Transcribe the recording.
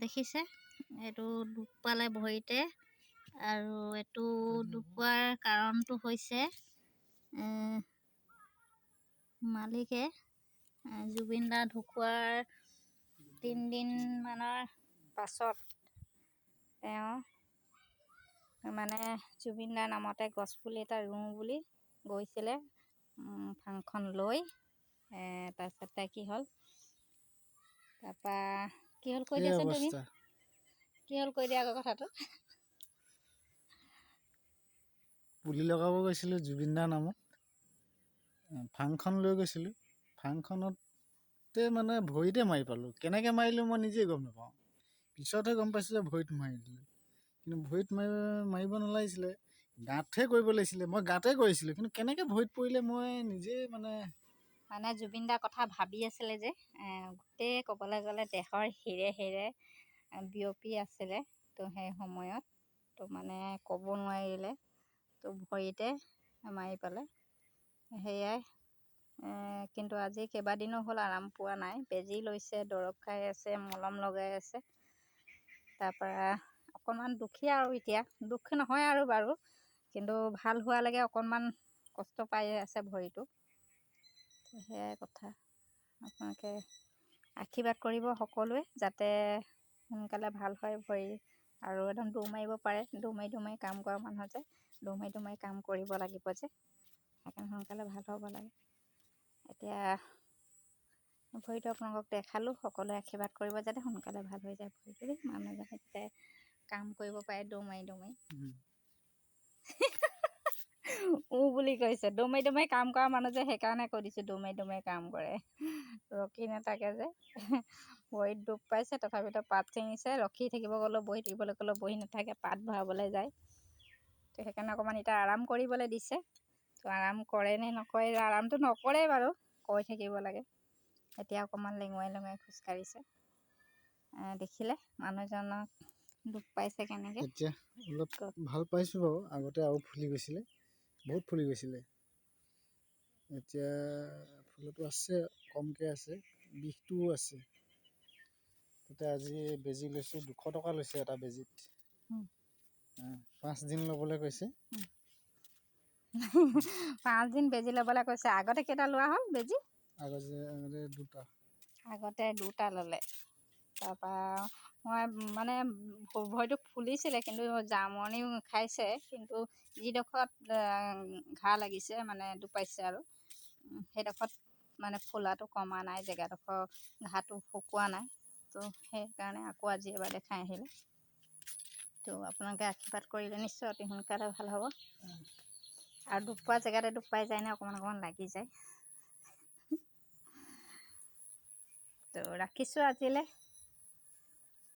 দেখিছে এইটো দুখ পালে ভৰিতে আৰু এইটো দুখ পোৱাৰ কাৰণটো হৈছে মালিকে জুবিন দা ঢুকোৱাৰ 3 দিনমানৰ পাছত তেওঁ মানে জুবিন দাৰ নামতে গছপুলি এটা ৰুওঁ বুলি গৈছিলে ফাংখন লৈ। তাৰপিছতে কি হ'ল তাৰপৰা কি হ'ল কৈ দিয়াচোন তুমি কি হ'ল কৈ দিয়া আকৌ কথাটো। পুলি লগাব গৈছিলোঁ জুবিন দাৰ নামত, ফাংখন লৈ গৈছিলোঁ। ফাংখনতে মানে ভৰিতে মাৰি পালোঁ। কেনেকৈ মাৰিলোঁ মই নিজেই গম নাপাওঁ, পিছতহে গম পাইছোঁ যে ভৰিত মাৰি দিলোঁ। কিন্তু ভৰিত মাৰিব নালাগিছিলে, গাঁতহে কৰিব লাগিছিলে। মই গাঁতে কৰিছিলোঁ, কিন্তু কেনেকৈ ভৰিত পৰিলে মই নিজেই মানে জুবিন দাৰ কথা ভাবি আছিলে যে গোটেই ক'বলৈ গ'লে দেশৰ হিৰে বিয়পি আছিলে। তো সেই সময়ত তো মানে ক'ব নোৱাৰিলে, তো ভৰিতে মাৰি পালে। সেয়াই কিন্তু আজি কেইবাদিনো হ'ল আৰাম পোৱা নাই। বেজী লৈছে, দৰৱ খাই আছে, মলম লগাই আছে। তাৰপৰা অকণমান দুখী আৰু এতিয়া দুখ নহয় আৰু বাৰু, কিন্তু ভাল হোৱালৈকে অকণমান কষ্ট পাই আছে ভৰিটো। সেয়াই কথা। আপোনালোকে আশীৰ্বাদ কৰিব সকলোৱে যাতে সোনকালে ভাল হয় ভৰি আৰু একদম দৌৰ মাৰিব পাৰে। দৌৰ মাৰি কাম কৰা মানুহ যে দৌৰ মাৰি কাম কৰিব লাগিব যে, সেইকাৰণে সোনকালে ভাল হ'ব লাগে। এতিয়া ভৰিটো আপোনালোকক দেখালোঁ, সকলোৱে আশীৰ্বাদ কৰিব যাতে সোনকালে ভাল হৈ যায় ভৰিটো। মানুহজনে যাতে কাম কৰিব পাৰে দৌৰ মাৰি বুলি কৈছে। দৌৰ মাৰি কাম কৰা মানুহ যে, সেইকাৰণে কৈ দিছোঁ দৌৰ মাৰি কাম কৰে। ৰখি নাথাকে যে, ভৰিত দুখ পাইছে তথাপিতো পাত ছিঙিছে। ৰখি থাকিব গ'লেও বহি থাকিবলৈ ক'লেও বহি নাথাকে, পাত ভৰাবলৈ যায়। তো সেইকাৰণে অকণমান এতিয়া আৰাম কৰিবলৈ দিছে। তো আৰাম কৰে নে নকৰে, আৰামটো নকৰে বাৰু, কৈ থাকিব লাগে। এতিয়া অকণমান লেঙুৱাই খোজকাঢ়িছে। দেখিলে মানুহজনক দুখ পাইছে কেনেকৈ। এতিয়া অলপ ভাল পাইছোঁ বাৰু। আগতে আৰু ফুলি গৈছিলে, বহুত ফুলি গৈছিলে। এতিয়া ফুলটো আছে, কমকৈ আছে, বিষটোও আছে। তাতে আজি বেজী লৈছোঁ, 200 টকা লৈছে এটা বেজীত। 5 দিন ল'বলৈ কৈছে। 5 দিন বেজী ল'বলৈ কৈছে। আগতে কেইটা লোৱা হ'ল বেজী? আগতে 2টা ল'লে। তাৰপৰা মই মানে ভৰিটো ফুলিছিলে, কিন্তু জামনিও খাইছে। কিন্তু যিডোখৰত ঘাঁ লাগিছে মানে দুখ পাইছে আৰু সেইডোখৰত মানে ফুলাটো কমা নাই, জেগাডোখৰ ঘাটো শুকোৱা নাই। তো সেইকাৰণে আকৌ আজি এবাৰ দেখাই আহিলে। তো আপোনালোকে আশীৰ্বাদ কৰিলে নিশ্চয় অতি সোনকালে ভাল হ'ব। আৰু দুখ পোৱা জেগাতে দুখ পাই যায় নে, অকণমান লাগি যায়। তো ৰাখিছোঁ আজিলৈ।